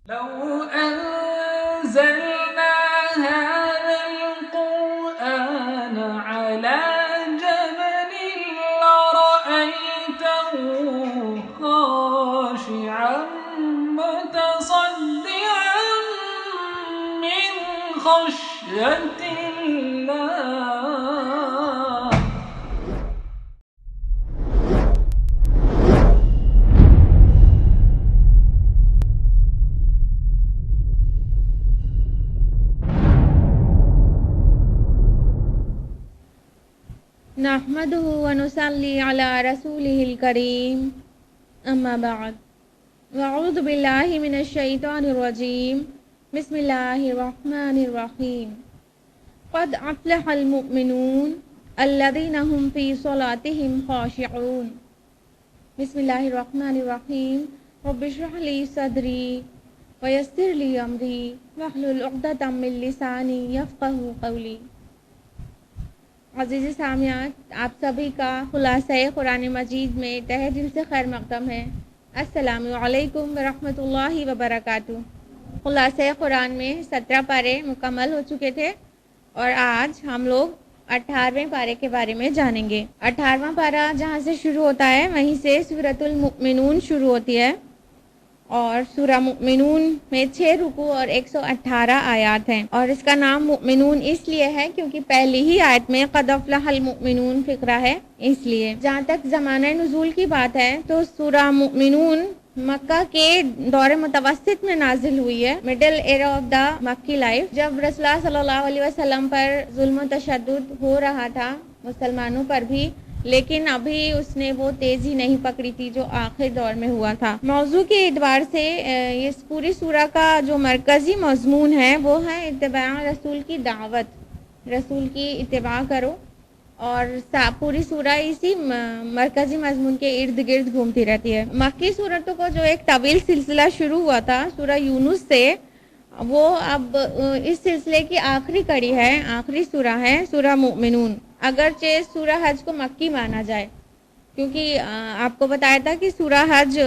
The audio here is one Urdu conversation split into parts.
لو أنزلنا هذا القرآن على جبل لرأيته خاشعا متصدعا من خشية الله. نحمده ونصلي على رسوله الكريم أما بعد وأعوذ بالله من الشيطان الرجيم بسم الله الرحمن الرحيم قد أفلح المؤمنون الذين هم في صلاتهم خاشعون. بسم الله الرحمن الرحيم رب اشرح لي صدري ويسر لي أمري واحلل عقدة من لساني يفقهوا قولي. عزیز سامعات، آپ سبھی کا خلاصۂ قرآن مجید میں تہہ دل سے خیر مقدم ہے. السلام علیکم ورحمۃ اللہ وبرکاتہ. خلاصۂ قرآن میں 17 پارے مکمل ہو چکے تھے اور آج ہم لوگ 18ویں پارے کے بارے میں جانیں گے. 18واں پارہ جہاں سے شروع ہوتا ہے وہیں سے سورۃ المؤمنون شروع ہوتی ہے اور سورہ مؤمنون میں 6 رکوع اور 118 آیات ہیں اور اس کا نام مؤمنون اس لیے ہے کیونکہ پہلی ہی آیت میں قد افلح المؤمنون فقرہ ہے اس لیے. جہاں تک زمانہ نزول کی بات ہے تو سورہ مؤمنون مکہ کے دور متوسط میں نازل ہوئی ہے، مڈل ایرا آف دا مکی لائف، جب رسول اللہ صلی اللہ علیہ وسلم پر ظلم و تشدد ہو رہا تھا مسلمانوں پر بھی، لیکن ابھی اس نے وہ تیزی نہیں پکڑی تھی جو آخر دور میں ہوا تھا. موضوع کے اعتبار سے اس پوری سورہ کا جو مرکزی مضمون ہے وہ ہے اتباع رسول کی دعوت. رسول کی اتباع کرو، اور پوری سورہ اسی مرکزی مضمون کے ارد گرد گھومتی رہتی ہے. مکی سورتوں کو جو ایک طویل سلسلہ شروع ہوا تھا سورہ یونس سے، وہ اب اس سلسلے کی آخری کڑی ہے، آخری سورہ ہے سورہ مؤمنون. اگرچہ سورہ حج کو مکی مانا جائے کیونکہ آپ کو بتایا تھا کہ سورہ حج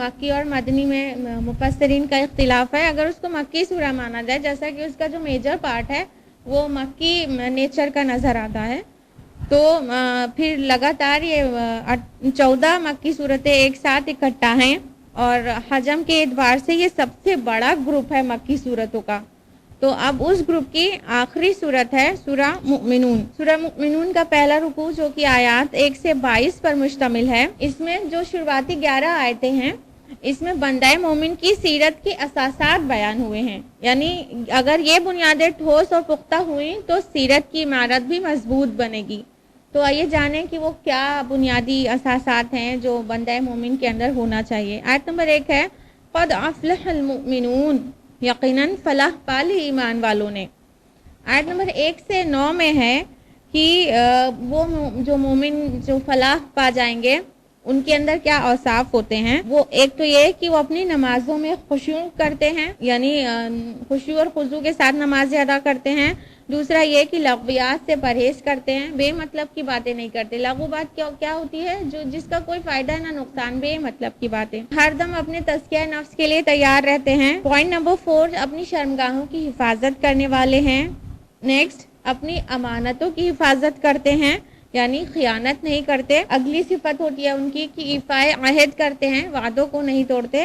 مکی اور مدنی میں مفسرین کا اختلاف ہے. اگر اس کو مکی سورہ مانا جائے جیسا کہ اس کا جو میجر پارٹ ہے وہ مکی نیچر کا نظر آتا ہے، تو پھر لگاتار یہ 14 مکی صورتیں ایک ساتھ اکٹھا ہیں اور حجم کے اعتبار سے یہ سب سے بڑا گروپ ہے مکی صورتوں کا. تو اب اس گروپ کی آخری صورت ہے سورہ مؤمنون. سورہ مؤمنون کا پہلا رکوع جو کہ آیات 1 سے 22 پر مشتمل ہے، اس میں جو شروعاتی 11 آیتیں ہیں اس میں بندہ مومن کی سیرت کے اساسات بیان ہوئے ہیں. یعنی اگر یہ بنیادیں ٹھوس اور پختہ ہوئیں تو سیرت کی عمارت بھی مضبوط بنے گی. تو آئیے جانیں کہ وہ کیا بنیادی اساسات ہیں جو بندہ مومن کے اندر ہونا چاہیے. آیت نمبر 1 ہے قد افلح المؤمنون، یقیناً فلاح پا لی ایمان والوں نے. آیت نمبر 1 سے 9 میں ہے کہ وہ جو مومن جو فلاح پا جائیں گے ان کے اندر کیا اوصاف ہوتے ہیں. وہ ایک تو یہ کہ وہ اپنی نمازوں میں خشوع کرتے ہیں، یعنی خشوع اور خضوع کے ساتھ نمازیں ادا کرتے ہیں. دوسرا یہ کہ لغویات سے پرہیز کرتے ہیں، بے مطلب کی باتیں نہیں کرتے. لغو بات کیا ہوتی ہے؟ جو جس کا کوئی فائدہ نہ نقصان، بے مطلب کی باتیں. ہر دم اپنے تزکیہ نفس کے لیے تیار رہتے ہیں. پوائنٹ نمبر 4 اپنی شرمگاہوں کی حفاظت کرنے والے ہیں. نیکسٹ اپنی امانتوں کی حفاظت کرتے ہیں، یعنی خیانت نہیں کرتے. اگلی صفت ہوتی ہے ان کی کہ ایفائے عہد کرتے ہیں، وعدوں کو نہیں توڑتے،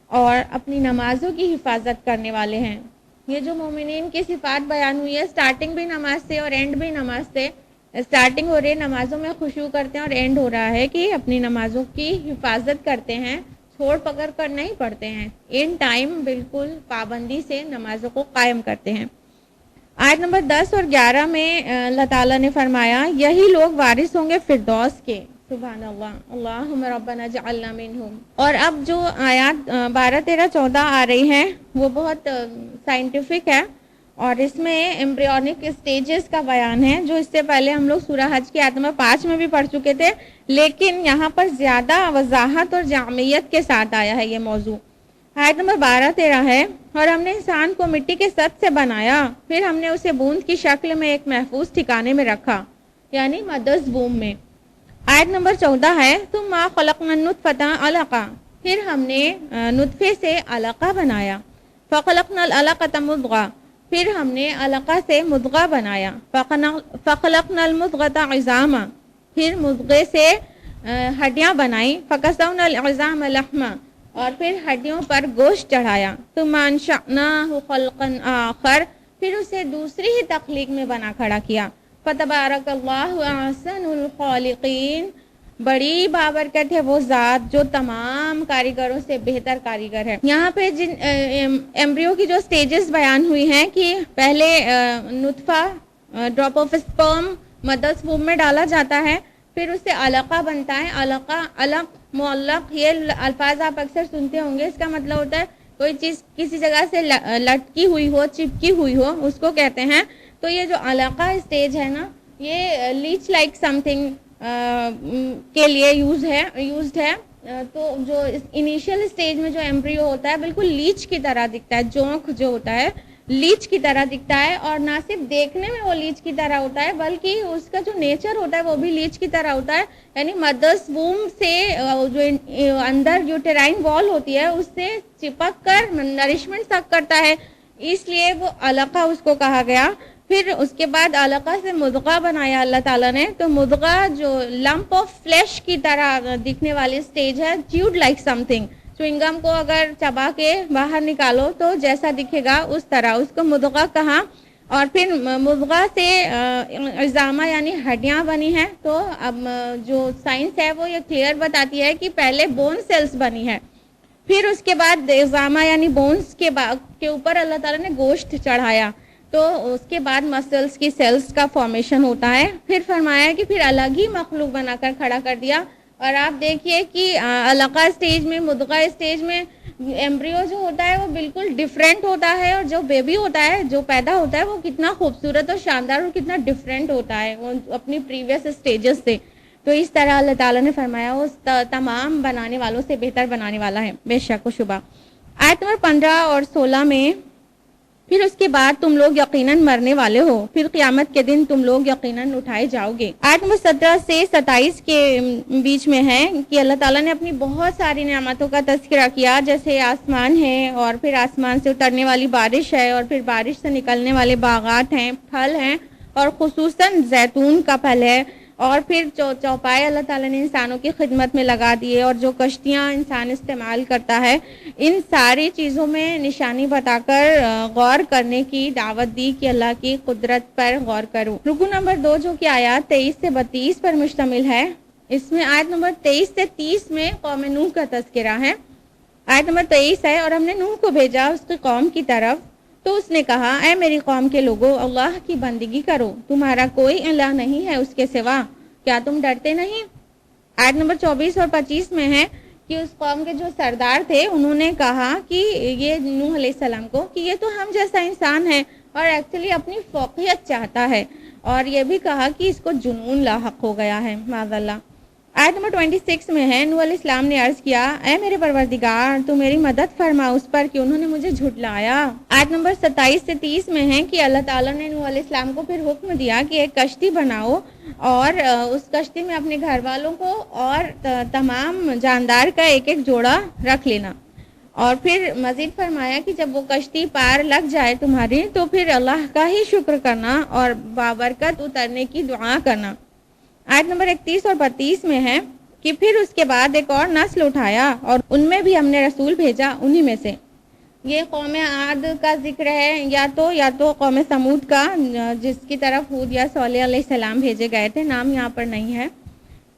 اور اپنی نمازوں کی حفاظت کرنے والے ہیں. یہ جو مومنین کی صفات بیان ہوئی ہے، سٹارٹنگ بھی نماز سے اور اینڈ بھی نماز سے. سٹارٹنگ ہو رہی ہے نمازوں میں خشوع کرتے ہیں اور اینڈ ہو رہا ہے کہ اپنی نمازوں کی حفاظت کرتے ہیں، چھوڑ پکڑ کر نہیں پڑھتے ہیں، ان ٹائم بالکل پابندی سے نمازوں کو قائم کرتے ہیں. آیت نمبر 10 اور 11 میں اللہ تعالیٰ نے فرمایا یہی لوگ وارث ہوں گے فردوس کے. سبحان اللہ، اللہم ربنا اجعلنا منہم. اور اب جو آیات 12 13 14 آ رہی ہیں وہ بہت سائنٹیفک ہے اور اس میں ایمبریونک اسٹیجز کا بیان ہے جو اس سے پہلے ہم لوگ سورہ حج کی آیت نمبر 5 میں بھی پڑھ چکے تھے، لیکن یہاں پر زیادہ وضاحت اور جامعیت کے ساتھ آیا ہے یہ موضوع. آیت نمبر 12 13 ہے اور ہم نے انسان کو مٹی کے سط سے بنایا، پھر ہم نے اسے بوند کی شکل میں ایک محفوظ ٹھکانے میں رکھا، یعنی مدرس بوم میں. آیت نمبر 14 ہے ثم خلقنا النطفة علقہ، پھر ہم نے نطفے سے علقہ بنایا. فخلقنا العلقۃ مضغہ، پھر ہم نے علقہ سے مضغہ بنایا، فخلقنا المضغۃ عظاما، پھر مضغے سے ہڈیاں بنائیں، فکسونا العظام لحما، اور پھر ہڈیوں پر گوشت چڑھایا، ثم انشأناہ خلقا آخر، پھر اسے دوسری ہی تخلیق میں بنا کھڑا کیا، فتبارک اللہ احسن الخالقین، بڑی بابرکت ہے وہ ذات جو تمام کاریگروں سے بہتر کاریگر ہے۔ یہاں پہ جن ایمبریو کی جو سٹیجز بیان ہوئی ہیں کہ پہلے نطفہ ڈراپ آف اسپرم مدرس ووم میں ڈالا جاتا ہے، پھر اس سے علقہ بنتا ہے، علقہ، علق، معلق، یہ الفاظ آپ اکثر سنتے ہوں گے، اس کا مطلب ہوتا ہے کوئی چیز کسی جگہ سے لٹکی ہوئی ہو، چپکی ہوئی ہو، اس کو کہتے ہیں۔ تو یہ جو علقہ اسٹیج ہے نا، یہ لیچ لائک سم تھنگ کے لیے یوزڈ ہے۔ تو جو انیشیل اسٹیج میں جو ایمبریو ہوتا ہے بالکل لیچ کی طرح دکھتا ہے، جونک جو ہوتا ہے لیچ کی طرح دکھتا ہے، اور نہ صرف دیکھنے میں وہ لیچ کی طرح ہوتا ہے بلکہ اس کا جو نیچر ہوتا ہے وہ بھی لیچ کی طرح ہوتا ہے، یعنی مدرس ووم سے جو اندر جو ٹیرائن وال ہوتی ہے اس سے چپک کر نرشمنٹ سک کرتا ہے، اس لیے وہ علقہ اس کو کہا گیا۔ پھر اس کے بعد علقہ سے مضغہ بنایا اللہ تعالیٰ نے، تو مضغہ جو لمپ آف فلیش کی طرح دکھنے والی سٹیج ہے، chewed like some thing, chewing gum کو اگر چبا کے باہر نکالو تو جیسا دکھے گا اس طرح، اس کو مضغہ کہا۔ اور پھر مضغہ سے عظامہ یعنی ہڈیاں بنی ہیں، تو اب جو سائنس ہے وہ یہ کلیئر بتاتی ہے کہ پہلے بون سیلز بنی ہے، پھر اس کے بعد عظامہ یعنی بونز کے اوپر اللہ تعالیٰ نے گوشت چڑھایا، تو اس کے بعد مسلز کی سیلز کا فارمیشن ہوتا ہے۔ پھر فرمایا کہ پھر الگ ہی مخلوق بنا کر کھڑا کر دیا، اور آپ دیکھیے کہ علقہ اسٹیج میں، مضغہ اسٹیج میں ایمبریو جو ہوتا ہے وہ بالکل ڈیفرنٹ ہوتا ہے، اور جو بیبی ہوتا ہے جو پیدا ہوتا ہے وہ کتنا خوبصورت اور شاندار اور کتنا ڈیفرنٹ ہوتا ہے وہ اپنی پریویس اسٹیجز سے۔ تو اس طرح اللہ تعالیٰ نے فرمایا وہ تمام بنانے والوں سے بہتر بنانے والا ہے، بے شک و شبہ۔ آیت نمبر 15 اور 16 میں، پھر اس کے بعد تم لوگ یقیناً مرنے والے ہو، پھر قیامت کے دن تم لوگ یقیناً اٹھائے جاؤ گے۔ آیت نمبر 17 سے 27 کے بیچ میں ہے کہ اللہ تعالیٰ نے اپنی بہت ساری نعمتوں کا تذکرہ کیا، جیسے آسمان ہے، اور پھر آسمان سے اترنے والی بارش ہے، اور پھر بارش سے نکلنے والے باغات ہیں، پھل ہیں، اور خصوصاً زیتون کا پھل ہے، اور پھر چوپائے اللہ تعالیٰ نے انسانوں کی خدمت میں لگا دیے، اور جو کشتیاں انسان استعمال کرتا ہے، ان ساری چیزوں میں نشانی بتا کر غور کرنے کی دعوت دی کہ اللہ کی قدرت پر غور کرو۔ رکو نمبر 2 جو کہ آیات 23 سے 32 پر مشتمل ہے، اس میں آیت نمبر 23 سے 30 میں قوم نوح کا تذکرہ ہے۔ آیت نمبر 23 ہے، اور ہم نے نوح کو بھیجا اس کی قوم کی طرف، تو اس نے کہا اے میری قوم کے لوگو، اللہ کی بندگی کرو، تمہارا کوئی الہ نہیں ہے اس کے سوا، کیا تم ڈرتے نہیں؟ آیت نمبر 24 اور 25 میں ہے کہ اس قوم کے جو سردار تھے انہوں نے کہا کہ یہ نوح علیہ السلام کو کہ یہ تو ہم جیسا انسان ہے، اور ایکچولی اپنی فوقیت چاہتا ہے، اور یہ بھی کہا کہ اس کو جنون لاحق ہو گیا ہے، معاذ اللہ۔ آیت نمبر 26 میں ہے، نوح علیہ السلام نے عرض کیا اے میرے پروردگار تو میری مدد فرما اس پر کہ انہوں نے مجھے جھٹلایا۔ آیت نمبر 27 سے 30 میں ہے کہ اللہ تعالیٰ نے نوح علیہ السلام کو پھر حکم دیا کہ ایک کشتی بناؤ، اور اس کشتی میں اپنے گھر والوں کو اور تمام جاندار کا ایک ایک جوڑا رکھ لینا، اور پھر مزید فرمایا کہ جب وہ کشتی پار لگ جائے تمہاری تو پھر اللہ کا ہی شکر کرنا اور بابرکت اترنے کی دعا کرنا۔ آیت نمبر 31 اور 32 میں ہے کہ پھر اس کے بعد ایک اور نسل اٹھایا اور ان میں بھی ہم نے رسول بھیجا انہی میں سے۔ یہ قوم عاد کا ذکر ہے یا تو قوم سمود کا، جس کی طرف ہود یا صالح علیہ السلام بھیجے گئے تھے، نام یہاں پر نہیں ہے۔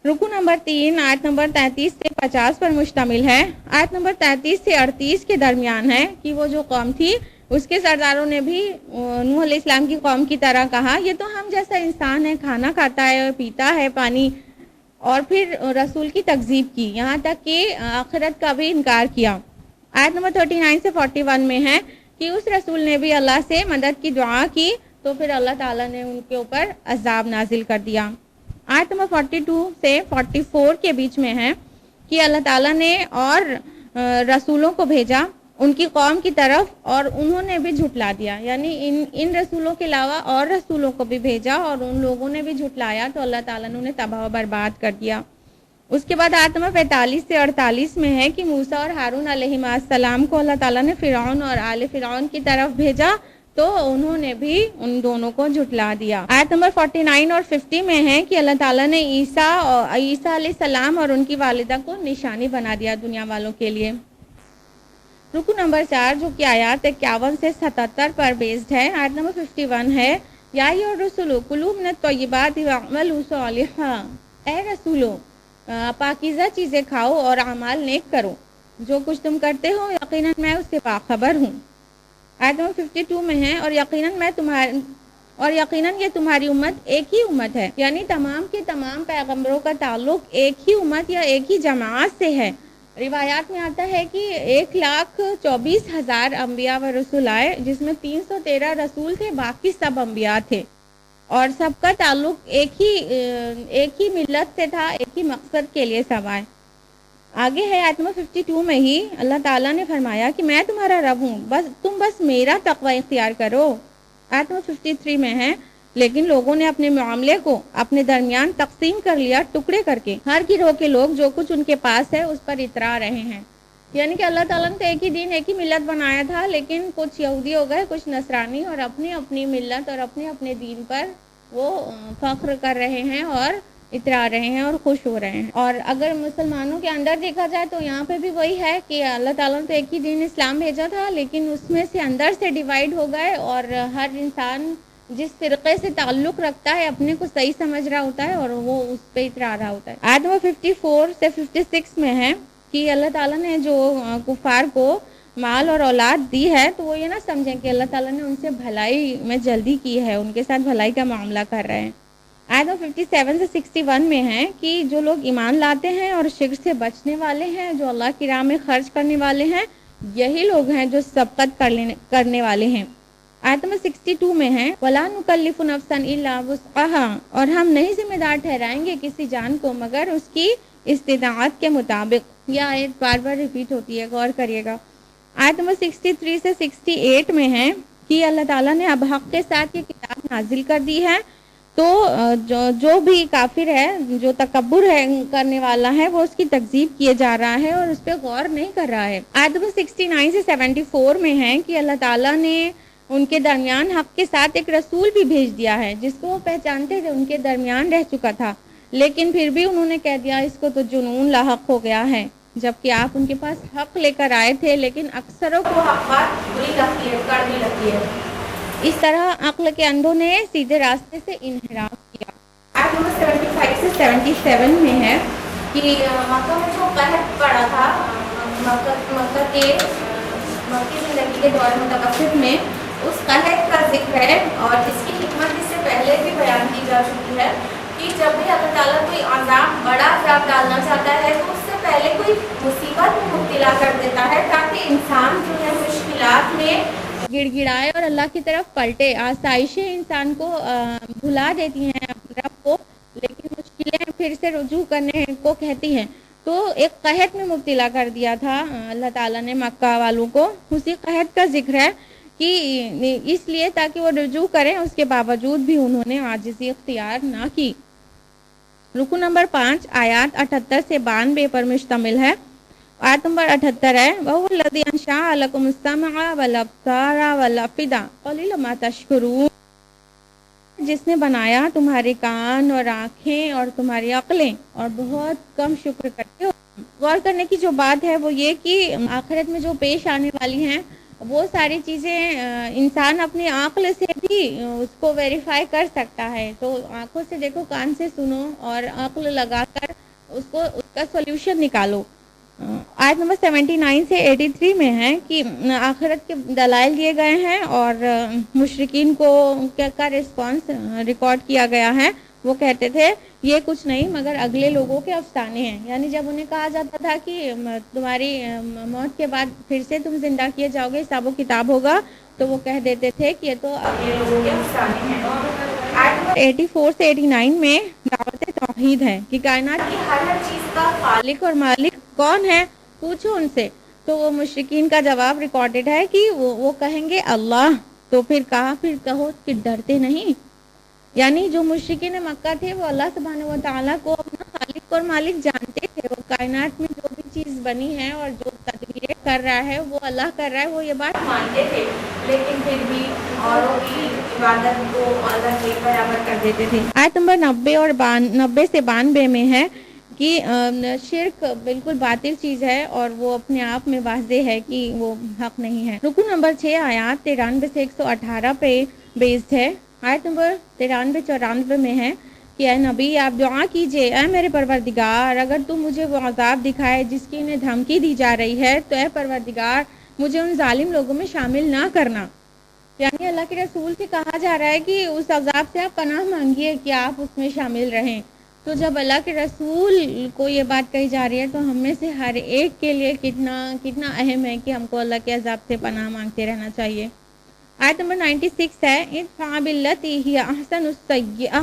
رکو نمبر 3 آیت نمبر 33 سے 50 پر مشتمل ہے۔ آیت نمبر 33 سے 38 کے درمیان ہے کہ وہ جو قوم تھی اس کے سرداروں نے بھی نوح علیہ السلام کی قوم کی طرح کہا یہ تو ہم جیسا انسان ہے، کھانا کھاتا ہے اور پیتا ہے پانی، اور پھر رسول کی تکذیب کی، یہاں تک کہ آخرت کا بھی انکار کیا۔ آیت نمبر 39 سے 41 میں ہے کہ اس رسول نے بھی اللہ سے مدد کی دعا کی تو پھر اللہ تعالیٰ نے ان کے اوپر عذاب نازل کر دیا۔ آیت نمبر 42 سے 44 کے بیچ میں ہے کہ اللہ تعالیٰ نے اور رسولوں کو بھیجا ان کی قوم کی طرف اور انہوں نے بھی جھٹلا دیا، یعنی ان رسولوں کے علاوہ اور رسولوں کو بھی بھیجا اور ان لوگوں نے بھی جھٹلایا تو اللہ تعالیٰ نے انہیں تباہ و برباد کر دیا۔ اس کے بعد آیت نمبر 45 سے 48 میں ہے کہ موسیٰ اور ہارون علیہ السلام کو اللہ تعالیٰ نے فرعون اور آل فرعون کی طرف بھیجا تو انہوں نے بھی ان دونوں کو جھٹلا دیا۔ آیت نمبر 49 اور 50 میں ہے کہ اللہ تعالیٰ نے عیسیٰ علیہ السلام اور ان کی والدہ کو نشانی بنا دیا دنیا والوں کے لیے۔ رکو نمبر 4 جو کہ آیات 51 سے 77 پر بیسڈ ہے، آیت نمبر 51 ہے یا ایھا الرسول کلوا من الطیبات واعملوا صالحا، اے رسولو پاکیزہ چیزیں کھاؤ اور اعمال نیک کرو، جو کچھ تم کرتے ہو یقیناً میں اس سے باخبر ہوں۔ آیت نمبر 52 میں ہے اور یقیناً یہ تمہاری امت ایک ہی امت ہے، یعنی تمام کے تمام پیغمبروں کا تعلق ایک ہی امت یا ایک ہی جماعت سے ہے۔ روایات میں آتا ہے کہ 1,24,000 انبیاء و رسول آئے، جس میں 313 رسول تھے، باقی سب انبیاء تھے، اور سب کا تعلق ایک ہی ملت سے تھا، ایک ہی مقصد کے لیے سب آئے۔ آگے ہے آیت نمبر 52 میں ہی اللہ تعالیٰ نے فرمایا کہ میں تمہارا رب ہوں، تم بس میرا تقوی اختیار کرو۔ آیت نمبر 53 میں ہے لیکن لوگوں نے اپنے معاملے کو اپنے درمیان تقسیم کر لیا ٹکڑے کر کے، ہر گروہ کے لوگ جو کچھ ان کے پاس ہے اس پر اترا رہے ہیں۔ یعنی کہ اللہ تعالیٰ نے تو ایک ہی دین ایک ہی ملت بنایا تھا، لیکن کچھ یہودی ہو گئے، کچھ نصرانی، اور اپنی اپنی ملت اور اپنے دین پر وہ فخر کر رہے ہیں اور اترا رہے ہیں اور خوش ہو رہے ہیں۔ اور اگر مسلمانوں کے اندر دیکھا جائے تو یہاں پہ بھی وہی ہے کہ اللہ تعالیٰ نے تو ایک ہی دین اسلام بھیجا تھا، لیکن اس میں سے اندر سے ڈیوائیڈ ہو گئے، اور ہر انسان جس فرقے سے تعلق رکھتا ہے اپنے کو صحیح سمجھ رہا ہوتا ہے اور وہ اس پہ اترا رہا ہوتا ہے۔ آیت نمبر 54 سے 56 میں ہے کہ اللہ تعالیٰ نے جو کفار کو مال اور اولاد دی ہے تو وہ یہ نہ سمجھیں کہ اللہ تعالیٰ نے ان سے بھلائی میں جلدی کی ہے، ان کے ساتھ بھلائی کا معاملہ کر رہے ہیں۔ آیت نمبر 57 سے 61 میں ہے کہ جو لوگ ایمان لاتے ہیں اور شرک سے بچنے والے ہیں، جو اللہ کی راہ میں خرچ کرنے والے ہیں، یہی لوگ ہیں جو سبقت کرنے والے ہیں۔ آیت نمبر 62 میں ہے وَلَا نُكَلِّفُ نَفْسًا إِلَّا وُسْعَهَا، اور ہم نہیں ذمہ دار ٹھہرائیں گے کسی جان کو مگر اس کی استطاعت کے مطابق۔ یہ آیت بار بار ریپیٹ ہوتی ہے، غور کریے گا۔ آیت نمبر 63 سے 68 میں ہے کہ اللہ تعالیٰ نے اب حق کے ساتھ یہ کتاب نازل کر دی ہے، تو جو بھی کافر ہے، جو تکبر کرنے والا ہے، وہ اس کی تکذیب کیے جا رہا ہے اور اس پہ غور نہیں کر رہا ہے۔ آیت نمبر 69 سے 74 میں ہے کہ اللہ تعالیٰ نے ان کے درمیان حق کے ساتھ ایک رسول بھی بھیج دیا ہے جس کو وہ پہچانتے تھے، ان کے درمیان رہ چکا تھا، لیکن پھر بھی انہوں نے کہہ دیا اس کو تو جنون لاحق ہو گیا ہے، جبکہ آپ ان کے پاس حق لے کر آئے تھے، لیکن اکثروں کو حق بات بری لگتی ہے، کڑوی لگتی ہے۔ اس طرح عقل کے اندھوں نے سیدھے راستے سے انحراف کیا۔ آیت نمبر 75 سے 77 میں ہے کہ مکہ میں جو قحط پڑا تھا، مکی زندگی کے دور متوسط میں، اس قحط کا ذکر ہے، اور اس کی حکمت اس سے پہلے بھی بیان کی جا چکی ہے کہ جب بھی اللہ تعالیٰ کوئی بڑا عذاب ڈالنا چاہتا ہے تو اس سے پہلے کوئی مصیبت میں مبتلا کر دیتا ہے تاکہ انسان جو ہے مشکلات میں گڑ گڑائے اور اللہ کی طرف پلٹے۔ آسائشیں انسان کو بھلا دیتی ہیں رب کو، لیکن مشکلیں پھر سے رجوع کرنے کو کہتی ہیں۔ تو ایک قحط میں مبتلا کر دیا تھا اللہ تعالیٰ نے مکہ والوں کو، اسی قحط کا ذکر ہے کہ اس لیے تاکہ وہ رجوع کریں، اس کے باوجود بھی انہوں نے عاجزی اختیار نہ کی۔ رکو نمبر 5 آیات 78 سے 92 پر مشتمل ہے۔ آیت نمبر 78 ہے وَهُوَ الَّذِي أَنشَأَ لَكُمُ السَّمْعَ وَالْأَبْصَارَ وَالْأَفْئِدَةَ قَلِيلًا مَا تَشْكُرُونَ، جس نے بنایا تمہارے کان اور آنکھیں اور تمہاری عقلیں، اور بہت کم شکر کرتے ہو۔ غور کرنے کی جو بات ہے وہ یہ کہ آخرت میں جو پیش آنے والی ہیں وہ ساری چیزیں انسان اپنی عقل سے بھی اس کو ویریفائی کر سکتا ہے۔ تو آنکھوں سے دیکھو، کان سے سنو، اور عقل لگا کر اس کا سولوشن نکالو۔ آیت نمبر 79 سے 83 میں ہے کہ آخرت کے دلائل دیے گئے ہیں، اور مشرکین کو کا رسپانس ریکارڈ کیا گیا ہے۔ وہ کہتے تھے یہ کچھ نہیں مگر اگلے لوگوں کے افسانے ہیں، یعنی جب انہیں کہا جاتا تھا کہ تمہاری موت کے بعد پھر سے تم زندہ کیے جاؤ گے، حساب و کتاب ہوگا، تو وہ کہہ دیتے تھے کہ یہ تو اگلے لوگوں کے افسانے ہیں۔ 84 سے 89 میں دعوت توحید ہے کہ کائنات کی ہر چیز کا خالق اور مالک کون ہے، پوچھو ان سے۔ تو وہ مشرکین کا جواب ریکارڈڈ ہے کہ وہ کہیں گے اللہ۔ تو پھر کہو کہ ڈرتے نہیں، یعنی جو مشرکین مکہ تھے وہ اللہ سبحانہ و تعالیٰ کو اپنا خالق اور مالک جانتے تھے، وہ کائنات میں جو بھی چیز بنی ہے اور جو تدبیریں کر رہا ہے وہ اللہ کر رہا ہے، وہ یہ بات مانتے تھے، لیکن پھر بھی اوروں کی عبادت کو اللہ کے برابر کر دیتے تھے۔ آیت نمبر 90 اور 90 سے 92 میں ہے کہ شرک بالکل باطل چیز ہے اور وہ اپنے آپ میں واضح ہے کہ وہ حق نہیں ہے۔ رکو نمبر 6 آیات 93 سے 118 پہ بیسڈ ہے۔ آیت نمبر 93 94 میں ہے کہ اے نبی آپ دعا کیجئے، اے میرے پروردگار اگر تم مجھے وہ عذاب دکھائے جس کی انہیں دھمکی دی جا رہی ہے تو اے پروردگار مجھے ان ظالم لوگوں میں شامل نہ کرنا۔ یعنی اللہ کے رسول سے کہا جا رہا ہے کہ اس عذاب سے آپ پناہ مانگیے کہ آپ اس میں شامل رہیں۔ تو جب اللہ کے رسول کو یہ بات کہی جا رہی ہے تو ہم میں سے ہر ایک کے لیے کتنا اہم ہے کہ ہم کو اللہ کے عذاب سے پناہ مانگتے رہنا چاہیے۔ آیت نمبر 96 ہے ادفع بالتی ہی احسن السیئہ،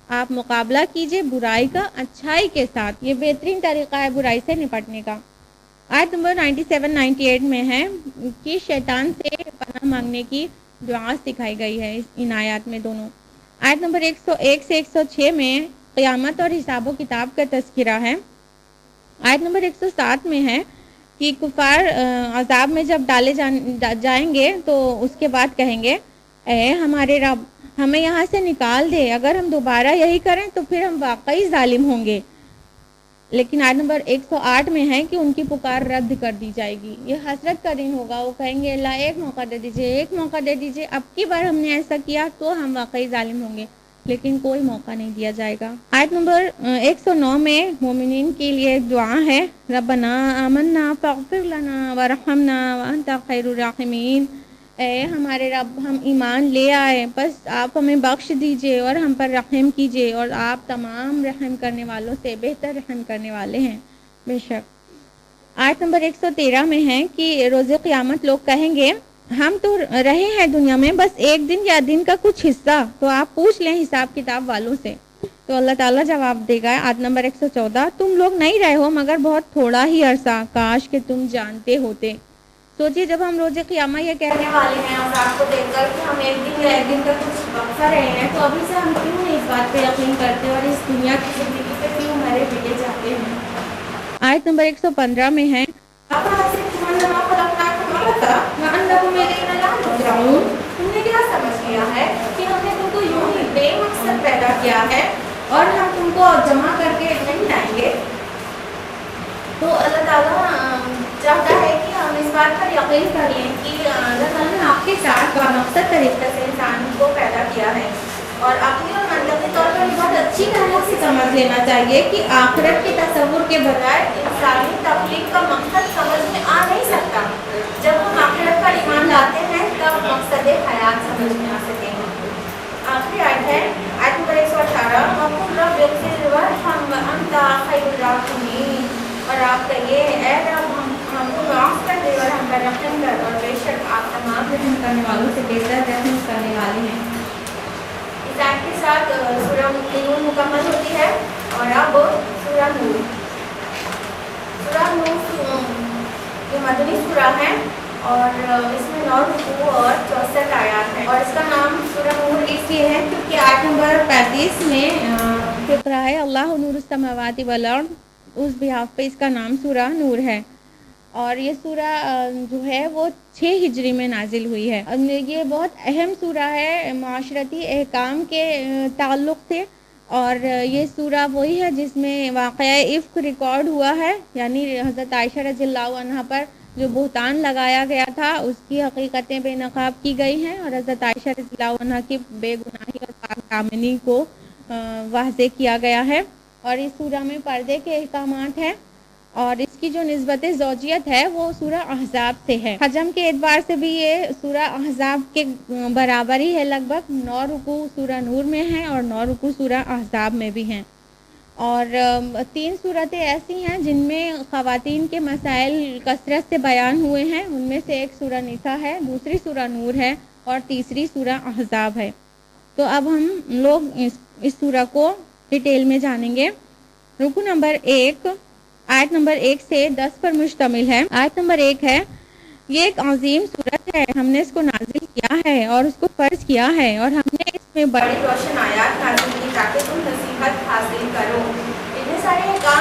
آپ مقابلہ کیجئے برائی کا اچھائی کے ساتھ، یہ بہترین طریقہ ہے برائی سے نپٹنے کا۔ آیت نمبر 97 98 میں ہے کہ شیطان سے پناہ مانگنے کی دعا سکھائی گئی ہے ان آیات میں دونوں۔ آیت نمبر 101 سے 106 میں قیامت اور حساب و کتاب کا تذکرہ ہے۔ آیت نمبر 107 میں ہے کہ کفار عذاب میں جب ڈالے جائیں گے تو اس کے بعد کہیں گے اے ہمارے رب ہمیں یہاں سے نکال دے، اگر ہم دوبارہ یہی کریں تو پھر ہم واقعی ظالم ہوں گے۔ لیکن آیت نمبر 108 میں ہے کہ ان کی پکار رد کر دی جائے گی، یہ حسرت کا دن ہوگا، وہ کہیں گے اللہ ایک موقع دے دیجئے، ایک موقع دے دیجئے، اب کی بار ہم نے ایسا کیا تو ہم واقعی ظالم ہوں گے، لیکن کوئی موقع نہیں دیا جائے گا۔ آیت نمبر 109 میں مومنین کے لیے دعا ہے ربنا آمنا فاغفر لنا ورحمنا وانت خیر الراحمین، اے ہمارے رب ہم ایمان لے آئے، بس آپ ہمیں بخش دیجئے اور ہم پر رحم کیجئے، اور آپ تمام رحم کرنے والوں سے بہتر رحم کرنے والے ہیں بے شک۔ آیت نمبر 113 میں ہے کہ روز قیامت لوگ کہیں گے ہم تو رہے ہیں دنیا میں بس ایک دن یا دن کا کچھ حصہ، تو آپ پوچھ لیں حساب کتاب والوں سے۔ تو اللہ تعالیٰ جواب دے گا آیت نمبر 114 تم لوگ نہیں رہے ہو مگر بہت تھوڑا ہی عرصہ، کاش کہ تم جانتے ہوتے۔ سوچیے جب ہم روز قیامت یہ کہنے والے ہیں اور آپ کو دیکھ کر کہ ہم ایک دن یا ایک دن کا کچھ وقفہ رہے ہیں، تو ابھی سے ہم کیوں نہیں اس بات پہ یقین کرتے اور اس دنیا کی زندگی پہ کیوں مرے پیٹے جاتے ہیں۔ آیت نمبر 115 میں ہے تم نے کیا سمجھ لیا ہے کہ ہم نے تم کو یوں ہی بے مقصد پیدا کیا ہے اور ہم تم کو جمع کر کے نہیں لائیں گے۔ تو اللہ تعالیٰ چاہتا ہے کہ ہم اس بات پر یقین کر لیں کہ اللہ تعالیٰ نے آپ کے ساتھ بامقصد طریقے سے انسان کو پیدا کیا ہے، اور عقلی اور منطقی طور پر بہت اچھی طرح سے سمجھ لینا چاہیے کہ آخرت کے تصور کے بغیر انسانی تخلیق کا مقصد سمجھ میں آ نہیں سکتا۔ جب ہم آخرت پر ایمان لاتے ہیں تب مقصد حیات سمجھ میں آ سکیں گے۔ آخری آیت ہے آیت نمبر 118 وَقُلْ رَبِّ اغْفِرْ وَارْحَمْ وَأَنْتَ خَيْرُ الرَّاحِمِينَ، اور آپ کہیے اے رب ہم کو معاف کر دے اور ہم پر رحم کر، اور بے شک آپ تمام رحم کرنے والوں سے بہتر رحم کرنے والے ہیں۔ اس آیت کے ساتھ سورہ مومنون مکمل ہوتی ہے، اور اب سورہ نور۔ سورہ نور یہ مدنی سورہ ہے اور اس میں 9 رکوع اور 64 آیات ہیں، اور اس کا نام سورہ نور اس لیے ہے کیونکہ آیت نمبر 35 میں فقرہ ہے اللہ نور السماوات والارض، اس بحاف پہ اس کا نام سورہ نور ہے، اور یہ سورہ جو ہے وہ 6 ہجری میں نازل ہوئی ہے۔ یہ بہت اہم سورہ ہے معاشرتی احکام کے تعلق سے، اور یہ سورہ وہی ہے جس میں واقعہ افک ریکارڈ ہوا ہے، یعنی حضرت عائشہ رضی اللہ عنہا پر جو بہتان لگایا گیا تھا اس کی حقیقتیں بے نقاب کی گئی ہیں، اور حضرت عائشہ رضی اللہ عنہا کی بے گناہی اور پاک دامنی کو واضح کیا گیا ہے۔ اور اس سورہ میں پردے کے احکامات ہیں، اور اس کی جو نسبت زوجیت ہے وہ سورہ احزاب سے ہے۔ حجم کے اعتبار سے بھی یہ سورہ احزاب کے برابر ہی ہے، لگ بھگ 9 رکوع سورہ نور میں ہیں اور 9 رکوع سورہ احزاب میں بھی ہیں۔ اور 3 صورتیں ایسی ہیں جن میں خواتین کے مسائل کثرت سے بیان ہوئے ہیں، ان میں سے ایک سورہ نساء ہے، دوسری سورہ نور ہے، اور تیسری سورہ احزاب ہے۔ تو اب ہم لوگ اس سورہ کو ڈیٹیل میں جانیں گے۔ رکوع نمبر 1 آیت نمبر 1 سے 10 پر مشتمل ہے۔ آیت نمبر 1 ہے یہ ایک عظیم سورت ہے، ہم نے اس کو نازل کیا ہے اور اس کو فرض کیا ہے، اور ہم نے اس میں بڑی روشن آیات نازل کی تاکہ تم نصیحت حاصل کرو۔ اتنے سارے احکام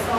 100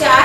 4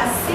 80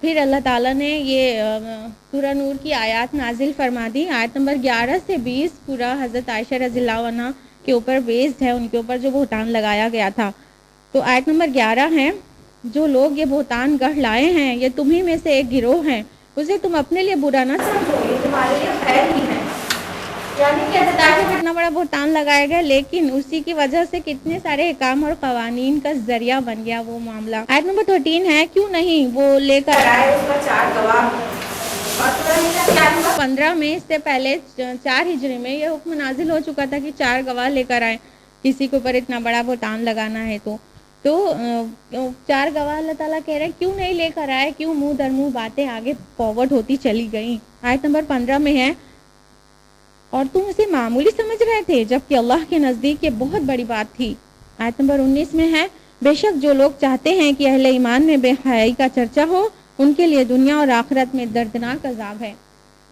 پھر اللہ تعالیٰ نے یہ سورہ نور کی آیات نازل فرما دی. آیت نمبر 11 سے 20 پورا حضرت عائشہ رضی اللہ عنہ کے اوپر بیسڈ ہے، ان کے اوپر جو بہتان لگایا گیا تھا. تو آیت نمبر 11 ہے، جو لوگ یہ بہتان گڑھ لائے ہیں یہ تمہیں میں سے ایک گروہ ہیں، اسے تم اپنے لیے برا نہ سمجھو، یہ تمہارے لیے خیر ہی ہے. یعنی کہ حضرت عائشہ کو اتنا بڑا بہتان لگایا گیا، لیکن اسی کی وجہ سے کتنے سارے احکام اور قوانین کا ذریعہ بن گیا وہ معاملہ. آیت نمبر 13 ہے، کیوں نہیں وہ لے کر آئے اس کا 4 گواہ. اور 15 میں اس سے پہلے 4 ہجری میں یہ حکم نازل ہو چکا تھا کہ 4 گواہ لے کر آئے کسی کے اوپر اتنا بڑا بہتان لگانا ہے. تو 4 گواہ اللہ تعالیٰ کہہ رہے ہیں کیوں نہیں لے کر آئے، کیوں منہ در منہ باتیں آگے فارورڈ ہوتی چلی گئیں. آیت نمبر 15 میں ہے، اور تم اسے معمولی سمجھ رہے تھے جبکہ اللہ کے نزدیک یہ بہت بڑی بات تھی. آیت نمبر 19 میں ہے، بے شک جو لوگ چاہتے ہیں کہ اہل ایمان میں بے حیائی کا چرچا ہو ان کے لیے دنیا اور آخرت میں دردناک عذاب ہے.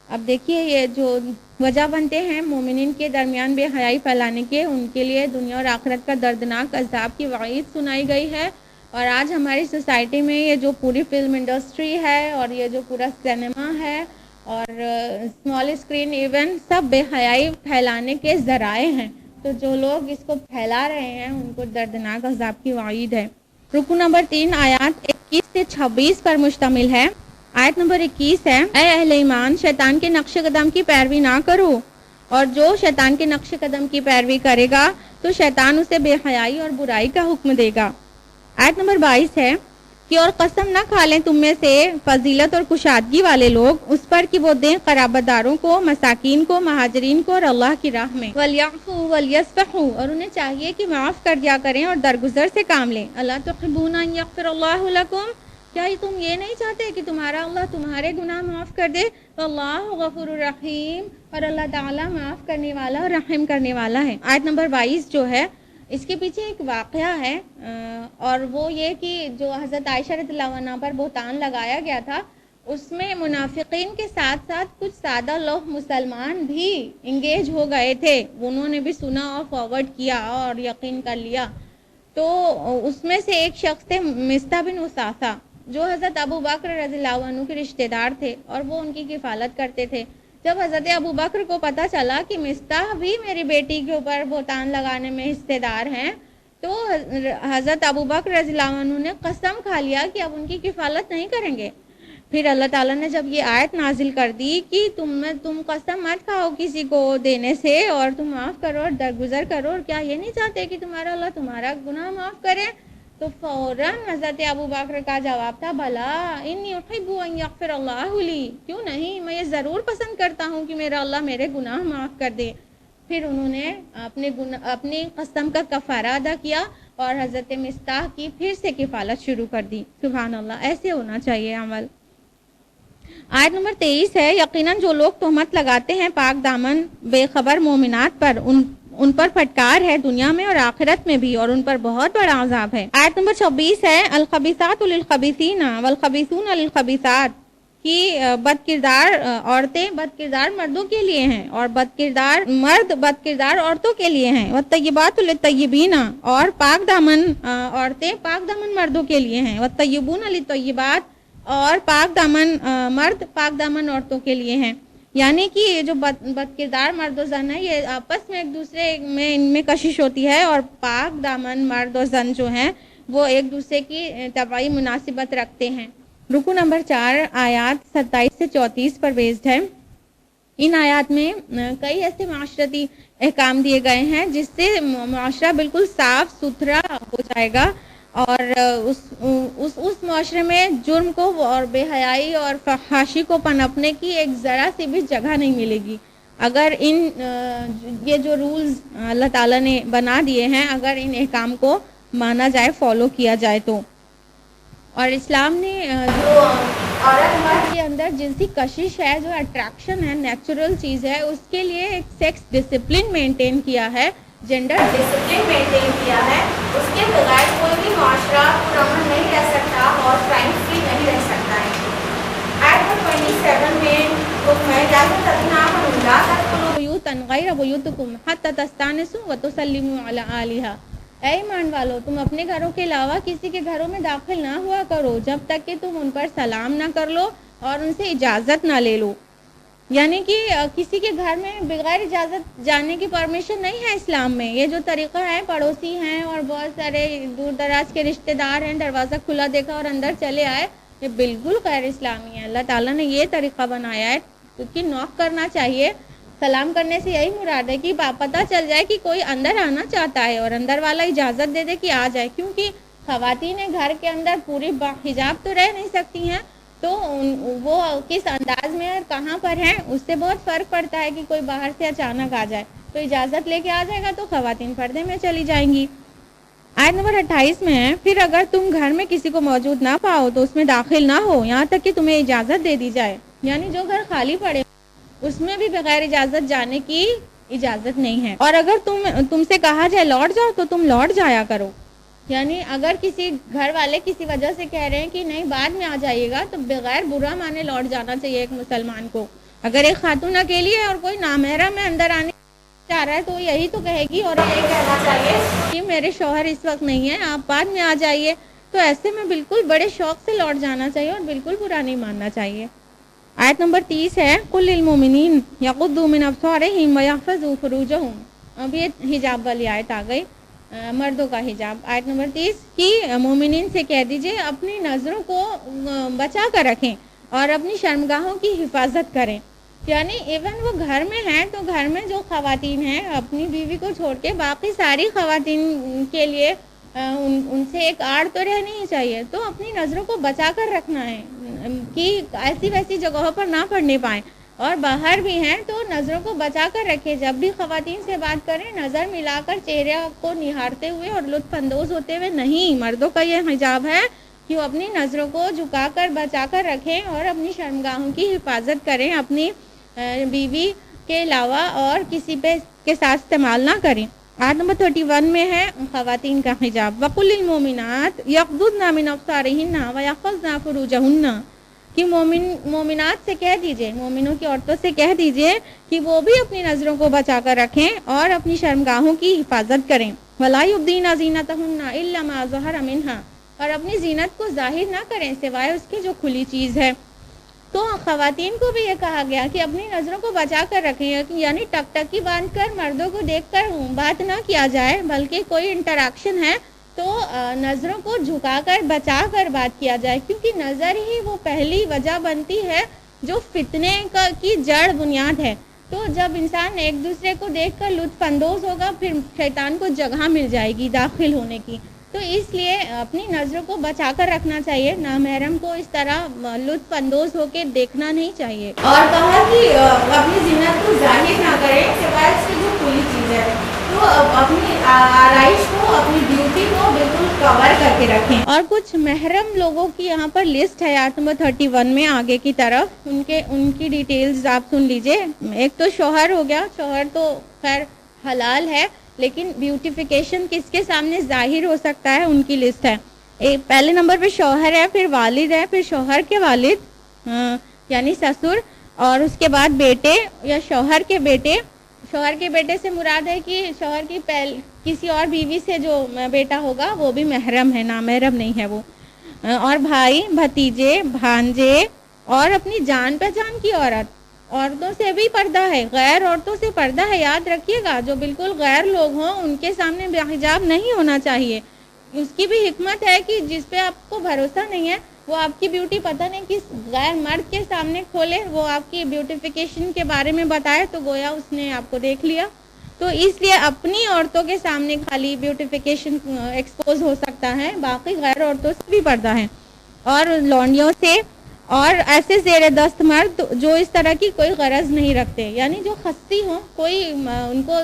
اب دیکھیے یہ جو وجہ بنتے ہیں مومنین کے درمیان بے حیائی پھیلانے کے، ان کے لیے دنیا اور آخرت کا دردناک عذاب کی وعید سنائی گئی ہے. اور آج ہماری سوسائٹی میں یہ جو پوری فلم انڈسٹری ہے اور یہ جو پورا سینما ہے اور اسمال اسکرین ایونٹ سب بے حیائی پھیلانے کے ذرائع ہیں. تو جو لوگ اس کو پھیلا رہے ہیں ان کو دردناک عذاب کی وعید ہے. رکو نمبر 3 آیات 21 سے 26 پر مشتمل ہے. آیت نمبر 21 ہے، اے اہل ایمان شیطان کے نقش قدم کی پیروی نہ کرو، اور جو شیطان کے نقش قدم کی پیروی کرے گا تو شیطان اسے بے حیائی اور برائی کا حکم دے گا. آیت نمبر 22 ہے کہ اور قسم نہ کھا لیں تم میں سے فضیلت اور کشادگی والے لوگ اس پر کہ وہ دیں قرابت داروں کو، مساکین کو، مہاجرین کو اور اللہ کی راہ میں. وَلْيَعْفُوا وَلْيَصْفَحُوا، اور انہیں چاہیے کہ معاف کر دیا کریں اور درگزر سے کام لیں. أَلَا تُحِبُّونَ أَن يَغْفِرَ اللَّهُ لَكُمْ، کیا تم یہ نہیں چاہتے کہ تمہارا اللہ تمہارے گناہ معاف کر دے؟ اللہ غفور الرحیم، اور اللہ تعالیٰ معاف کرنے والا اور رحم کرنے والا ہے. آیت نمبر 22 جو ہے اس کے پیچھے ایک واقعہ ہے، اور وہ یہ کہ جو حضرت عائشہ رضی اللہ عنہ پر بہتان لگایا گیا تھا اس میں منافقین کے ساتھ ساتھ کچھ سادہ لوگ مسلمان بھی انگیج ہو گئے تھے. انہوں نے بھی سنا اور فارورڈ کیا اور یقین کر لیا. تو اس میں سے ایک شخص تھے مصطح بن اساسہ، جو حضرت ابو بکر رضی اللہ عنہ کے رشتہ دار تھے اور وہ ان کی کفالت کرتے تھے. جب حضرت ابو بکر کو پتہ چلا کہ مصطح بھی میری بیٹی کے اوپر بہتان لگانے میں حصے دار ہیں تو حضرت ابو بکر رضی اللہ عنہ نے قسم کھا لیا کہ اب ان کی کفالت نہیں کریں گے. پھر اللہ تعالیٰ نے جب یہ آیت نازل کر دی کہ تم قسم مت کھاؤ کسی کو دینے سے اور تم معاف کرو اور درگزر کرو، اور کیا یہ نہیں چاہتے کہ تمہارا اللہ تمہارا گناہ معاف کرے؟ تو فوراً حضرت ابو بکر کا جواب تھا، بلا انی احب ان یغفر اللہ لی، کیوں نہیں، میں یہ ضرور پسند کرتا ہوں کہ میرا اللہ میرے گناہ معاف کر دے. پھر انہوں نے اپنی قسم کا کفارہ ادا کیا اور حضرت مصطح کی پھر سے کفالت شروع کر دی. سبحان اللہ، ایسے ہونا چاہیے عمل. آیت نمبر 23 ہے، یقیناً جو لوگ تہمت لگاتے ہیں پاک دامن بے خبر مومنات پر ان پر پھٹکار ہے دنیا میں اور آخرت میں بھی، اور ان پر بہت بڑا عذاب ہے. آیت نمبر 26 ہے، الخبیثات للخبیثین والخبیثون للخبیثات، کہ بد کردار عورتیں بد کردار مردوں کے لیے ہیں اور بد کردار مرد بد کردار عورتوں کے لیے ہیں. والطیبات للطیبین، اور پاک دامن عورتیں پاک دامن مردوں کے لیے ہیں. والطیبون للطیبات، اور پاک دامن مرد پاک دامن عورتوں کے لیے ہیں. یعنی کہ یہ جو بد کردار مرد و زن ہے یہ آپس میں ایک دوسرے میں ان میں کشش ہوتی ہے، اور پاک دامن مرد و زن جو ہیں وہ ایک دوسرے کی طبعی مناسبت رکھتے ہیں. رکو نمبر 4 آیات 27 سے 34 پر بیسڈ ہے. ان آیات میں کئی ایسے معاشرتی احکام دیے گئے ہیں جس سے معاشرہ بالکل صاف ستھرا ہو جائے گا، اور اس معاشرے میں جرم کو اور بے حیائی اور فحاشی کو پنپنے کی ایک ذرا سی بھی جگہ نہیں ملے گی اگر یہ جو رولز اللہ تعالیٰ نے بنا دیے ہیں اگر ان احکام کو مانا جائے، فالو کیا جائے تو. اور اسلام نے جو عورت مرد کے اندر جنسی کشش ہے، جو اٹریکشن ہے، نیچرل چیز ہے، اس کے لیے ایک سیکس ڈسپلن مینٹین کیا ہے، جینڈر ڈسپلن مینٹین کیا ہے. اس کے بغیر کوئی بھی معاشرہ پرامن نہیں رہ سکتا اور کرائم فری نہیں رہ سکتا ہے. آیت نمبر 27 میں حکم ہے، جیسے تدنا لا تدخلوا بیوتا غیر بیوتکم حتی تستانسوا وتسلموا علی اہلہا. اے ایمان والو تم اپنے گھروں کے علاوہ کسی کے گھروں میں داخل نہ ہوا کرو جب تک کہ تم ان پر سلام نہ کر لو اور ان سے اجازت نہ لے لو. یعنی کہ کسی کے گھر میں بغیر اجازت جانے کی پرمیشن نہیں ہے اسلام میں. یہ جو طریقہ ہے پڑوسی ہیں اور بہت سارے دور دراز کے رشتہ دار ہیں، دروازہ کھلا دیکھا اور اندر چلے آئے، یہ بالکل غیر اسلامی ہے. اللہ تعالیٰ نے یہ طریقہ بنایا ہے کیونکہ نوک کرنا چاہیے. سلام کرنے سے یہی مراد ہے کہ پتہ چل جائے کہ کوئی اندر آنا چاہتا ہے اور اندر والا اجازت دے دے کہ آ جائے، کیونکہ خواتین گھر کے اندر پوری حجاب تو رہ نہیں سکتی ہیں، تو وہ کس انداز میں اور کہاں پر ہیں اس سے بہت فرق پڑتا ہے کہ کوئی باہر سے اچانک آ جائے تو اجازت لے کے آ جائے گا تو خواتین پردے میں چلی جائیں گی. آیت نمبر 28 میں ہے، پھر اگر تم گھر میں کسی کو موجود نہ پاؤ تو اس میں داخل نہ ہو یہاں تک کہ تمہیں اجازت دے دی جائے. یعنی جو گھر خالی پڑے اس میں بھی بغیر اجازت جانے کی اجازت نہیں ہے. اور اگر تم سے کہا جائے لوٹ جاؤ تو تم لوٹ جایا کرو. یعنی اگر کسی گھر والے کسی وجہ سے کہہ رہے ہیں کہ نہیں بعد میں آ جائیے گا تو بغیر برا مانے لوٹ جانا چاہیے ایک مسلمان کو. اگر ایک خاتون اکیلی ہے اور کوئی نامحرم میں اندر آنے چاہ رہا ہے تو یہی تو کہے گی اور یہی کہنا چاہیے کہ میرے شوہر اس وقت نہیں ہے، آپ بعد میں آ جائیے. تو ایسے میں بالکل بڑے شوق سے لوٹ جانا چاہیے اور بالکل برا نہیں ماننا چاہیے. آیت نمبر 30 ہے، قل للمؤمنین یغضوا من ابصارہم ویحفظوا فروجہم. اب یہ حجاب والی آیت آ گئی، مردوں کا حجاب. آیت نمبر 30 کی مومنین سے کہہ دیجئے اپنی نظروں کو بچا کر رکھیں اور اپنی شرمگاہوں کی حفاظت کریں. یعنی ایون وہ گھر میں ہیں تو گھر میں جو خواتین ہیں اپنی بیوی کو چھوڑ کے باقی ساری خواتین کے لیے ان سے ایک آڑ تو رہنی ہی چاہیے. تو اپنی نظروں کو بچا کر رکھنا ہے کہ ایسی ویسی جگہوں پر نہ پڑنے پائیں. اور باہر بھی ہیں تو نظروں کو بچا کر رکھے. جب بھی خواتین سے بات کریں نظر ملا کر چہرے کو نہارتے ہوئے اور لطف اندوز ہوتے ہوئے نہیں. مردوں کا یہ حجاب ہے کہ وہ اپنی نظروں کو جھکا کر بچا کر رکھیں اور اپنی شرمگاہوں کی حفاظت کریں، اپنی بیوی کے علاوہ اور کسی پہ کے ساتھ استعمال نہ کریں. آیت نمبر 31 میں ہے خواتین کا حجاب. وَقُلِ الْمُؤْمِنَاتِ يَغْضُضْنَ مِنْ أَبْصَارِهِنَّ وَيَحْفَظْنَ فُرُوجَهُنَّ کہ مومنات سے کہہ دیجئے، مومنوں کی عورتوں سے کہہ دیجئے کہ وہ بھی اپنی نظروں کو بچا کر رکھیں اور اپنی شرمگاہوں کی حفاظت کریں. وَلَا يُبْدِينَ زِينَتَهُنَّ إِلَّا مَا ظَهَرَ مِنْهَا اور اپنی زینت کو ظاہر نہ کریں سوائے اس کی جو کھلی چیز ہے. تو خواتین کو بھی یہ کہا گیا کہ اپنی نظروں کو بچا کر رکھیں، یعنی ٹکٹکی باندھ کر مردوں کو دیکھ کر بات نہ کیا جائے، بلکہ کوئی انٹریکشن ہے تو نظروں کو جھکا کر بچا کر بات کیا جائے، کیونکہ نظر ہی وہ پہلی وجہ بنتی ہے جو فتنے کی جڑ بنیاد ہے. تو جب انسان ایک دوسرے کو دیکھ کر لطف اندوز ہوگا پھر شیطان کو جگہ مل جائے گی داخل ہونے کی. تو اس لیے اپنی نظروں کو بچا کر رکھنا چاہیے، نامحرم کو اس طرح لطف اندوز ہو کے دیکھنا نہیں چاہیے. اور کہا کہ اپنی زینت کو ظاہر نہ کریں سوائے اس کی جو کھلی چیز ہے. تو اپنی آرائش کو، اپنی بیوٹی کو بالکل کور کر کے رکھیں. اور کچھ محرم لوگوں کی یہاں پر لسٹ ہے آیت نمبر 31 میں آگے کی طرف، ان کی ڈیٹیلز آپ سن لیجئے. ایک تو شوہر ہو گیا، شوہر تو خیر حلال ہے لیکن بیوٹیفیکیشن کس کے سامنے ظاہر ہو سکتا ہے ان کی لسٹ ہے. پہلے نمبر پہ شوہر ہے، پھر والد ہے، پھر شوہر کے والد یعنی سسر، اور اس کے بعد بیٹے یا شوہر کے بیٹے. شوہر کے بیٹے سے مراد ہے کہ شوہر کی کسی اور بیوی سے جو بیٹا ہوگا وہ بھی محرم ہے، نامحرم نہیں ہے وہ. اور بھائی، بھتیجے، بھانجے اور اپنی جان پہچان کی عورت. عورتوں سے بھی پردہ ہے، غیر عورتوں سے پردہ ہے. یاد رکھیے گا جو بالکل غیر لوگ ہوں ان کے سامنے حجاب نہیں ہونا چاہیے. اس کی بھی حکمت ہے کہ جس پہ آپ کو بھروسہ نہیں ہے وہ آپ کی بیوٹی پتہ نہیں کس غیر مرد کے سامنے کھولے، وہ آپ کی بیوٹیفیکیشن کے بارے میں بتائے تو گویا اس نے آپ کو دیکھ لیا. تو اس لیے اپنی عورتوں کے سامنے خالی بیوٹیفیکیشن ایکسپوز ہو سکتا ہے، باقی غیر عورتوں سے بھی پردہ ہے. اور لونڈیوں سے اور ایسے زیر دست مرد جو اس طرح کی کوئی غرض نہیں رکھتے، یعنی جو خستی ہوں، ان کو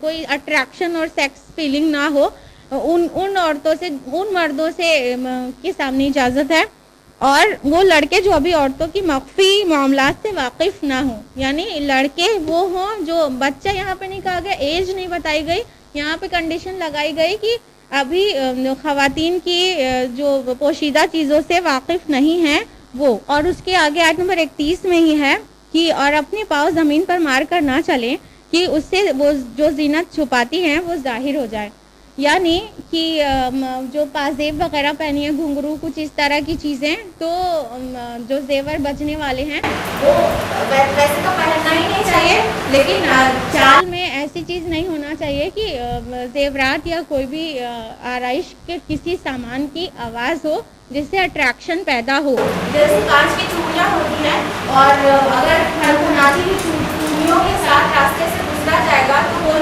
کوئی اٹریکشن اور سیکس فیلنگ نہ ہو، ان عورتوں سے، ان مردوں سے کے سامنے اجازت ہے. اور وہ لڑکے جو ابھی عورتوں کی مخفی معاملات سے واقف نہ ہوں، یعنی لڑکے وہ ہوں جو بچہ یہاں پہ نہیں کہا گیا، ایج نہیں بتائی گئی، یہاں پہ کنڈیشن لگائی گئی کہ ابھی خواتین کی جو پوشیدہ چیزوں سے واقف نہیں ہیں وہ. اور اس کے آگے آیت نمبر 31 میں ہی ہے کہ اور اپنے پاؤں زمین پر مار کر نہ چلیں کہ اس سے وہ جو زینت چھپاتی ہیں وہ ظاہر ہو جائے. یعنی کہ جو پازیب وغیرہ پہنی ہے، گھنگرو، کچھ اس طرح کی چیزیں، تو جو زیور بجنے والے ہیں وہ ویسے تو پہننا ہی نہیں چاہیے، لیکن چال میں ایسی چیز نہیں ہونا چاہیے کہ زیورات یا کوئی بھی آرائش کے کسی سامان کی آواز ہو جس سے اٹریکشن پیدا ہو. جیسے کانچ کی چوڑیاں ہوتی ہیں، اور اگر ناچی کی چوڑیوں کے ساتھ راستے سے گزرا جائے گا تو وہ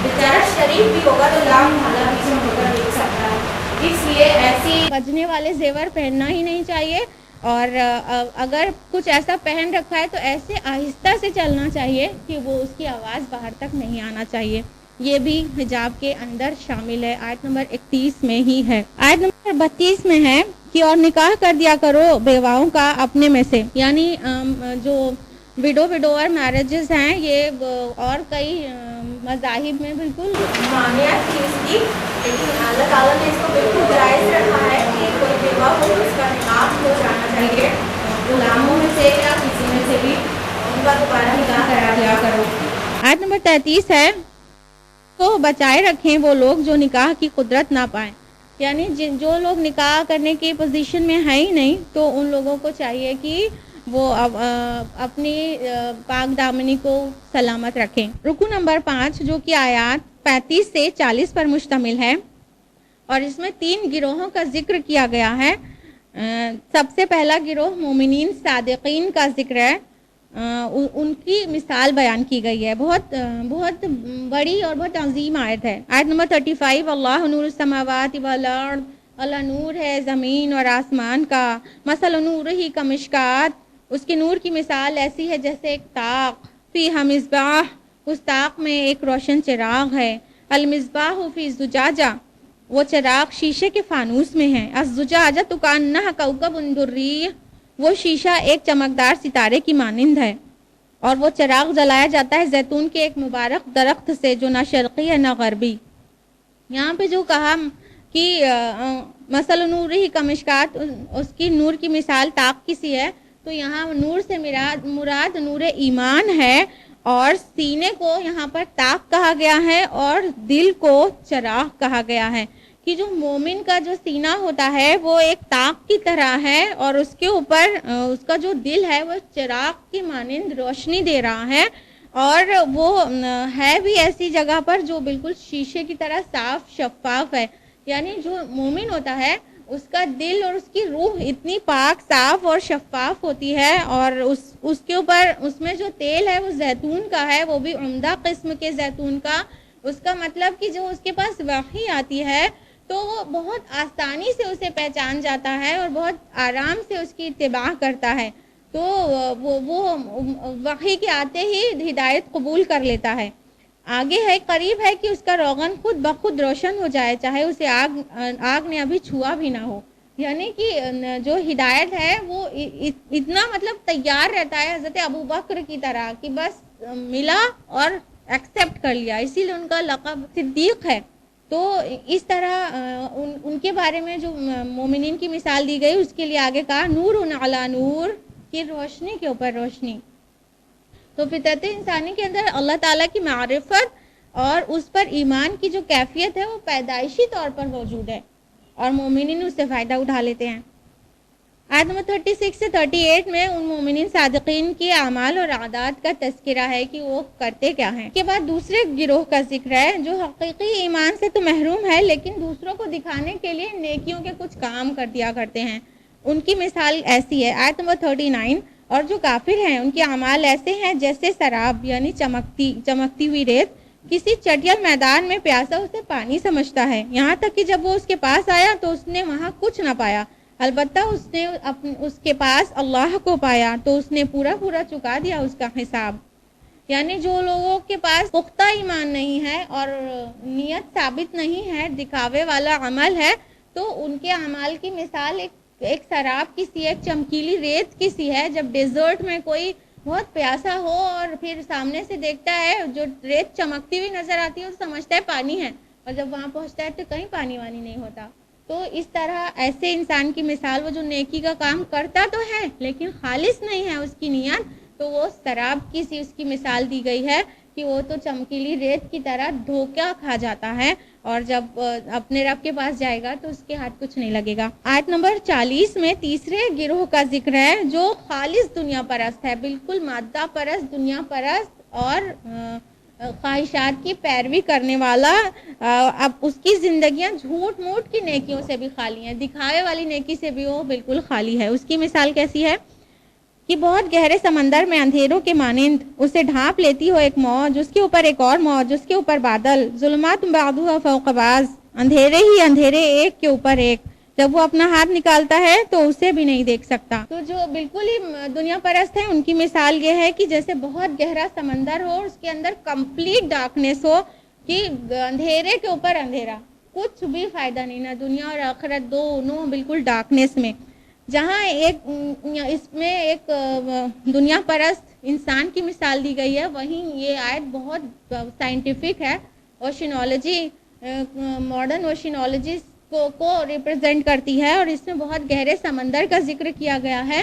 بیچارہ شریف بھی ہوگا تو لام محلہ بھی ہو کر دیکھ سکتا ہے. اس لیے ایسی بجنے والے زیور پہننا ہی نہیں چاہیے، اور اگر کچھ ایسا پہن رکھا ہے تو ایسے آہستہ سے چلنا چاہیے کہ وہ اس کی آواز باہر تک نہیں آنا چاہیے. یہ بھی حجاب کے اندر شامل ہے. آیت نمبر 31 میں ہی ہے. آیت نمبر 32 میں ہے کہ اور نکاح کر دیا کرو بیواؤں کا اپنے میں سے، یعنی جو وڈوور میرجز ہیں، یہ اور کئی مذاہب میں بالکل مانیت تھی اس کی، لیکن اللہ تعالیٰ نے اس کو بالکل جائز رکھا ہے کہ کوئی بیوہ ہو اس کا نکاح ہو جانا چاہیے. غلاموں میں سے یا کسی میں سے بھی ان کا دوبارہ نکاح کرا دیا کرو. آیت نمبر 33 ہے تو بچائے رکھیں وہ لوگ جو نکاح کی قدرت نہ پائیں، یعنی جو لوگ نکاح کرنے کی پوزیشن میں ہیں ہی نہیں تو ان لوگوں کو چاہیے کہ وہ اپنی پاک دامنی کو سلامت رکھیں. رکو نمبر 5 جو کہ آیات 35 سے 40 پر مشتمل ہے، اور اس میں 3 گروہوں کا ذکر کیا گیا ہے. سب سے پہلا گروہ مومنین صادقین کا ذکر ہے. ان کی مثال بیان کی گئی ہے. بہت بڑی اور بہت عظیم آیت ہے. آیت نمبر 35 اللہ نور السماوات والارض، اللہ نور ہے زمین اور آسمان کا. مثل نورہ کمشکات، اس کے نور کی مثال ایسی ہے جیسے ایک طاق. فیہا مصباح، اس طاق میں ایک روشن چراغ ہے. المصباح فی زجاجہ، وہ چراغ شیشے کے فانوس میں ہے. الزجاجہ کانہا کوکب دری، وہ شیشہ ایک چمکدار ستارے کی مانند ہے. اور وہ چراغ جلایا جاتا ہے زیتون کے ایک مبارک درخت سے جو نہ شرقی ہے نہ غربی. یہاں پہ جو کہا کہ مثل نور ہی کمشکات، اس کی نور کی مثال طاق کی سی ہے، تو یہاں نور سے مراد نور ایمان ہے، اور سینے کو یہاں پر طاق کہا گیا ہے اور دل کو چراغ کہا گیا ہے. کہ جو مومن کا جو سینہ ہوتا ہے وہ ایک طاق کی طرح ہے، اور اس کے اوپر اس کا جو دل ہے وہ چراغ کی مانند روشنی دے رہا ہے، اور وہ ہے بھی ایسی جگہ پر جو بالکل شیشے کی طرح صاف شفاف ہے. یعنی جو مومن ہوتا ہے اس کا دل اور اس کی روح اتنی پاک صاف اور شفاف ہوتی ہے، اور اس کے اوپر اس میں جو تیل ہے وہ زیتون کا ہے، وہ بھی عمدہ قسم کے زیتون کا. اس کا مطلب کہ جو اس کے پاس وحی آتی ہے تو وہ بہت آسانی سے اسے پہچان جاتا ہے اور بہت آرام سے اس کی اتباع کرتا ہے. تو وہ وحی کے آتے ہی ہدایت قبول کر لیتا ہے. آگے ہے قریب ہے کہ اس کا روغن خود بخود روشن ہو جائے، چاہے اسے آگ نے ابھی چھوا بھی نہ ہو. یعنی کہ جو ہدایت ہے وہ اتنا مطلب تیار رہتا ہے حضرت ابوبکر کی طرح کہ بس ملا اور ایکسیپٹ کر لیا، اسی لیے ان کا لقب صدیق ہے. تو اس طرح ان کے بارے میں جو مومنین کی مثال دی گئی اس کے لیے آگے کہا نور علی نور، کی روشنی کے اوپر روشنی. تو فطرت انسانی کے اندر اللہ تعالیٰ کی معرفت اور اس پر ایمان کی جو کیفیت ہے وہ پیدائشی طور پر موجود ہے، اور مومنین اس سے فائدہ اٹھا لیتے ہیں. آیت نمبر 36 سے 38 میں ان مومنین صادقین کے اعمال اور عادات کا تذکرہ ہے کہ وہ کرتے کیا ہیں. کے بعد دوسرے گروہ کا ذکر ہے جو حقیقی ایمان سے تو محروم ہے لیکن دوسروں کو دکھانے کے لیے نیکیوں کے کچھ کام کر دیا کرتے ہیں. ان کی مثال ایسی ہے. آیت نمبر 39 اور جو کافر ہیں ان کے اعمال ایسے ہیں جیسے سراب، یعنی چمکتی ہوئی ریت، کسی چٹیل میدان میں پیاسا اسے پانی سمجھتا ہے، یہاں تک کہ جب وہ اس کے پاس آیا تو اس نے وہاں کچھ نہ پایا، البتہ اس نے اس کے پاس اللہ کو پایا تو اس نے پورا چکا دیا اس کا حساب. یعنی جو لوگوں کے پاس پختہ ایمان نہیں ہے اور نیت ثابت نہیں ہے، دکھاوے والا عمل ہے، تو ان کے اعمال کی مثال ایک سراب کی سی، ایک چمکیلی ریت کی سی ہے. جب ڈیزرٹ میں کوئی بہت پیاسا ہو اور پھر سامنے سے دیکھتا ہے جو ریت چمکتی ہوئی نظر آتی ہے تو سمجھتا ہے پانی ہے، اور جب وہاں پہنچتا ہے تو کہیں پانی وانی نہیں ہوتا. تو اس طرح ایسے انسان کی مثال، وہ جو نیکی کا کام کرتا تو ہے لیکن خالص نہیں ہے اس کی نیت، تو وہ سراب کی سی اس کی مثال دی گئی ہے کہ وہ تو چمکیلی ریت کی طرح دھوکہ کھا جاتا ہے اور جب اپنے رب کے پاس جائے گا تو اس کے ہاتھ کچھ نہیں لگے گا۔ آیت نمبر 40 میں تیسرے گروہ کا ذکر ہے جو خالص دنیا پرست ہے، بالکل مادہ پرست، دنیا پرست اور خواہشات کی پیروی کرنے والا۔ اب اس کی زندگیاں جھوٹ موٹ کی نیکیوں سے بھی خالی ہیں، دکھاوے والی نیکی سے بھی وہ بالکل خالی ہے۔ اس کی مثال کیسی ہے کہ بہت گہرے سمندر میں اندھیروں کے مانند اسے ڈھانپ لیتی ہو ایک موج، اس کے اوپر ایک اور موج، اس کے اوپر بادل، ظلمات بعضها فوق بعض، اندھیرے ہی اندھیرے ایک کے اوپر ایک، جب وہ اپنا ہاتھ نکالتا ہے تو اسے بھی نہیں دیکھ سکتا۔ تو جو بالکل ہی دنیا پرست ہیں ان کی مثال یہ ہے کہ جیسے بہت گہرا سمندر ہو، اس کے اندر کمپلیٹ ڈارکنیس ہو، کہ اندھیرے کے اوپر اندھیرا، کچھ بھی فائدہ نہیں، نہ دنیا اور آخرت دونوں بالکل ڈارکنیس میں۔ جہاں اس میں ایک دنیا پرست انسان کی مثال دی گئی ہے، وہیں یہ آیت بہت سائنٹیفک ہے، اوشینالوجی، ماڈرن اوشینالوجی کو ریپرزینٹ کرتی ہے، اور اس میں بہت گہرے سمندر کا ذکر کیا گیا ہے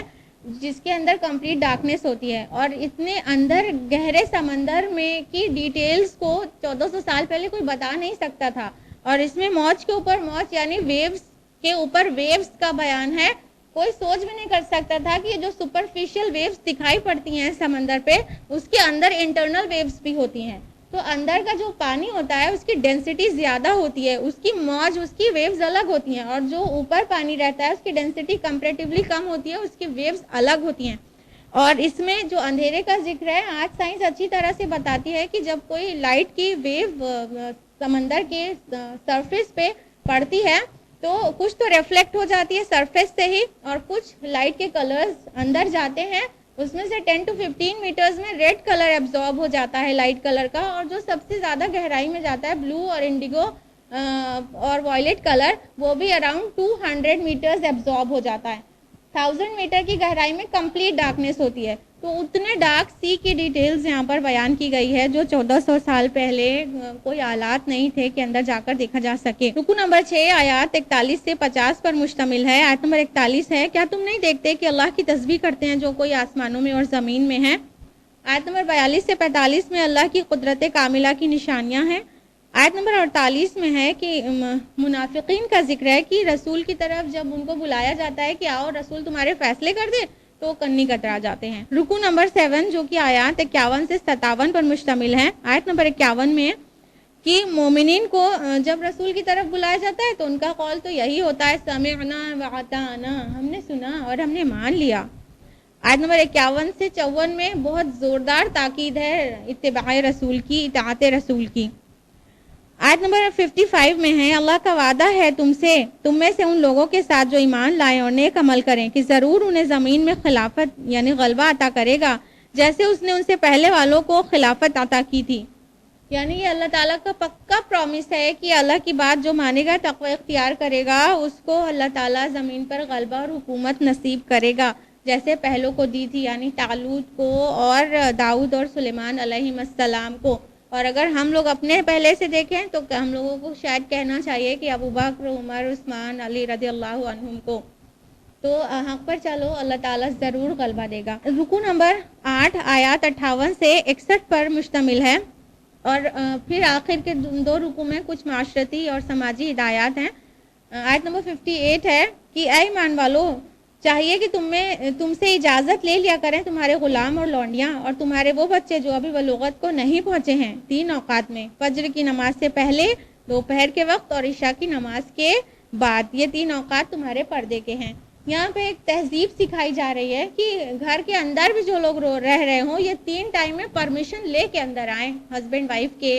جس کے اندر کمپلیٹ ڈارکنیس ہوتی ہے، اور اتنے اندر گہرے سمندر میں کی ڈیٹیلز کو 1400 سال پہلے کوئی بتا نہیں سکتا تھا، اور اس میں موج کے اوپر موج یعنی ویوز کے اوپر ویوز کا بیان ہے۔ کوئی سوچ بھی نہیں کر سکتا تھا کہ یہ جو سپرفیشل ویوز دکھائی پڑتی ہیں سمندر پہ، اس کے اندر انٹرنل ویوز بھی ہوتی ہیں، تو اندر کا جو پانی ہوتا ہے اس کی ڈینسٹی زیادہ ہوتی ہے، اس کی موج، اس کی ویوز الگ ہوتی ہیں، اور جو اوپر پانی رہتا ہے اس کی ڈینسٹی کمپیریٹیولی کم ہوتی ہے، اس کی ویوز الگ ہوتی ہیں۔ اور اس میں جو اندھیرے کا ذکر ہے، آج سائنس اچھی طرح سے بتاتی ہے کہ جب کوئی لائٹ کی ویو سمندر کے سرفیس پہ پڑتی ہے تو کچھ تو ریفلیکٹ ہو جاتی ہے سرفیس سے ہی، اور کچھ لائٹ کے کلرز اندر جاتے ہیں، اس میں سے 10 to 15 میٹرز میں ریڈ کلر ایبزارب ہو جاتا ہے لائٹ کلر کا، اور جو سب سے زیادہ گہرائی میں جاتا ہے بلو اور انڈیگو اور وائلٹ کلر، وہ بھی اراؤنڈ 200 میٹرز ایبزارب ہو جاتا ہے۔ 1000 میٹر کی گہرائی میں کمپلیٹ ڈارکنیس ہوتی ہے، تو اتنے ڈارک سی کی ڈیٹیلز یہاں پر بیان کی گئی ہے جو 1400 سال پہلے کوئی آلات نہیں تھے کہ اندر جا کر دیکھا جا سکے۔ رکو نمبر 6 آیات 41 سے 50 پر مشتمل ہے۔ آیت نمبر 41 ہے، کیا تم نہیں دیکھتے کہ اللہ کی تسبیح کرتے ہیں جو کوئی آسمانوں میں اور زمین میں ہیں؟ آیت نمبر 42 سے 45 میں اللہ کی قدرت کاملہ کی نشانیاں ہیں۔ آیت نمبر 48 میں ہے کہ منافقین کا ذکر ہے کہ رسول کی طرف جب ان کو بلایا جاتا ہے کہ آؤ رسول تمہارے فیصلے کر دے تو کنی کترا جاتے ہیں۔ رکو نمبر 7 جو کہ آیات 51 سے 57 پر مشتمل ہے۔ آیت نمبر 51 میں کہ مومنین کو جب رسول کی طرف بلایا جاتا ہے تو ان کا قول تو یہی ہوتا ہے سمعنا واطعنا، ہم نے سنا اور ہم نے مان لیا۔ آیت نمبر 51 سے 54 میں بہت زوردار تاکید ہے اتباع رسول کی، اطاعت رسول کی۔ آیت نمبر 55 میں ہے، اللہ کا وعدہ ہے تم میں سے ان لوگوں کے ساتھ جو ایمان لائیں اور نیک عمل کریں کہ ضرور انہیں زمین میں خلافت یعنی غلبہ عطا کرے گا، جیسے اس نے ان سے پہلے والوں کو خلافت عطا کی تھی۔ یعنی یہ اللہ تعالیٰ کا پکا پرومس ہے کہ اللہ کی بات جو مانے گا، تقوی اختیار کرے گا، اس کو اللہ تعالیٰ زمین پر غلبہ اور حکومت نصیب کرے گا، جیسے پہلوں کو دی تھی، یعنی طالوت کو اور داؤد اور سلیمان علیہ السلام کو۔ اور اگر ہم لوگ اپنے پہلے سے دیکھیں تو ہم لوگوں کو شاید کہنا چاہیے کہ ابو بکر، عمر، عثمان، علی رضی اللہ عنہم کو، تو حق پر چلو، اللہ تعالیٰ ضرور غلبہ دے گا۔ رکو نمبر 8 آیات 58 سے 61 پر مشتمل ہے، اور پھر آخر کے 2 رکو میں کچھ معاشرتی اور سماجی ہدایات ہیں۔ آیت نمبر 58 ہے کہ اے ایمان والو، چاہیے کہ تم سے اجازت لے لیا کریں تمہارے غلام اور لونڈیاں اور تمہارے وہ بچے جو ابھی بلوغت کو نہیں پہنچے ہیں 3 اوقات میں، فجر کی نماز سے پہلے، دوپہر کے وقت اور عشاء کی نماز کے بعد، یہ 3 اوقات تمہارے پردے کے ہیں۔ یہاں پہ ایک تہذیب سکھائی جا رہی ہے کہ گھر کے اندر بھی جو لوگ رہ رہے ہوں، یہ 3 ٹائم میں پرمیشن لے کے اندر آئیں ہسبینڈ وائف کے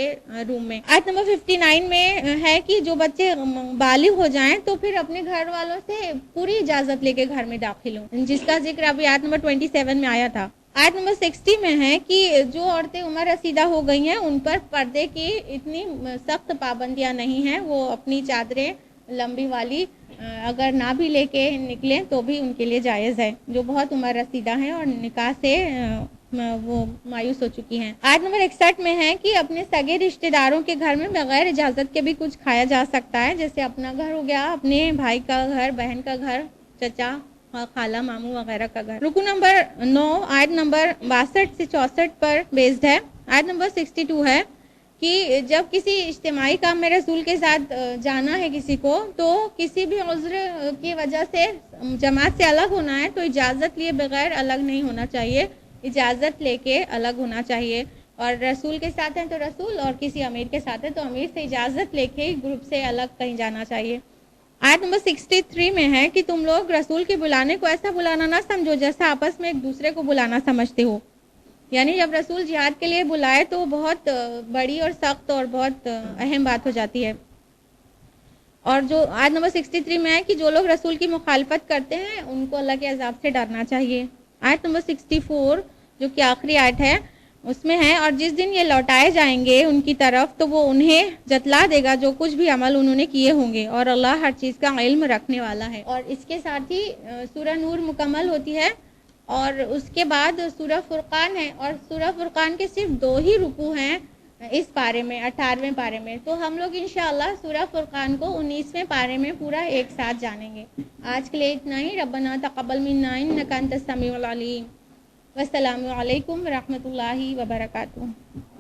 روم میں۔ آیت نمبر 59 میں ہے کہ جو بچے بالغ ہو جائیں تو پھر اپنے گھر والوں سے پوری اجازت لے کے گھر میں داخل ہوں، جس کا ذکر ابھی آیت نمبر 27 میں آیا تھا۔ آیت نمبر 60 میں ہے کہ جو عورتیں عمر رسیدہ ہو گئی ہیں ان پر پردے کی اتنی سخت پابندیاں نہیں ہیں، وہ اپنی چادریں لمبی والی اگر نہ بھی لے کے نکلیں تو بھی ان کے لیے جائز ہے، جو بہت عمر رسیدہ ہیں اور نکاح سے وہ مایوس ہو چکی ہیں۔ آیت نمبر 61 میں ہے کہ اپنے سگے رشتہ داروں کے گھر میں بغیر اجازت کے بھی کچھ کھایا جا سکتا ہے، جیسے اپنا گھر ہو گیا، اپنے بھائی کا گھر، بہن کا گھر، چچا، خالہ، ماموں وغیرہ کا گھر۔ رکو نمبر 9 آیت نمبر 62 سے 64 پر بیسڈ ہے۔ آیت نمبر 62 ہے کہ جب کسی اجتماعی کام میں رسول کے ساتھ جانا ہے کسی کو، تو کسی بھی عذر کی وجہ سے جماعت سے الگ ہونا ہے تو اجازت لیے بغیر الگ نہیں ہونا چاہیے، اجازت لے کے الگ ہونا چاہیے. اور رسول کے ساتھ ہیں تو رسول، اور کسی امیر کے ساتھ ہے تو امیر سے اجازت لے کے گروپ سے الگ کہیں جانا چاہیے. آیت نمبر 63 میں ہے کہ تم لوگ رسول کے بلانے کو ایسا بلانا نہ سمجھو جیسا آپس میں ایک دوسرے کو بلانا سمجھتے ہو. یعنی جب رسول جہاد کے لیے بلائے تو بہت بڑی اور سخت اور بہت اہم بات ہو جاتی ہے. اور جو آیت نمبر 63 میں ہے کہ جو لوگ رسول کی مخالفت کرتے ہیں ان کو اللہ کے عذاب سے ڈرنا چاہیے. آیت نمبر 64 جو کہ آخری آیت ہے اس میں ہے، اور جس دن یہ لوٹائے جائیں گے ان کی طرف تو وہ انہیں جتلا دے گا جو کچھ بھی عمل انہوں نے کیے ہوں گے، اور اللہ ہر چیز کا علم رکھنے والا ہے. اور اس کے ساتھ ہی سورہ نور مکمل ہوتی ہے، اور اس کے بعد سورہ فرقان ہے، اور سورہ فرقان کے صرف 2 ہی رکوع ہیں اس پارے میں، 18ویں پارے میں. تو ہم لوگ انشاءاللہ سورہ فرقان کو 19ویں پارے میں پورا ایک ساتھ جانیں گے. آج کے لیے اتنا ہی. ربنا تقبل منا انک انت السمیع العلیم. والسلام علیکم ورحمۃ اللہ وبرکاتہ.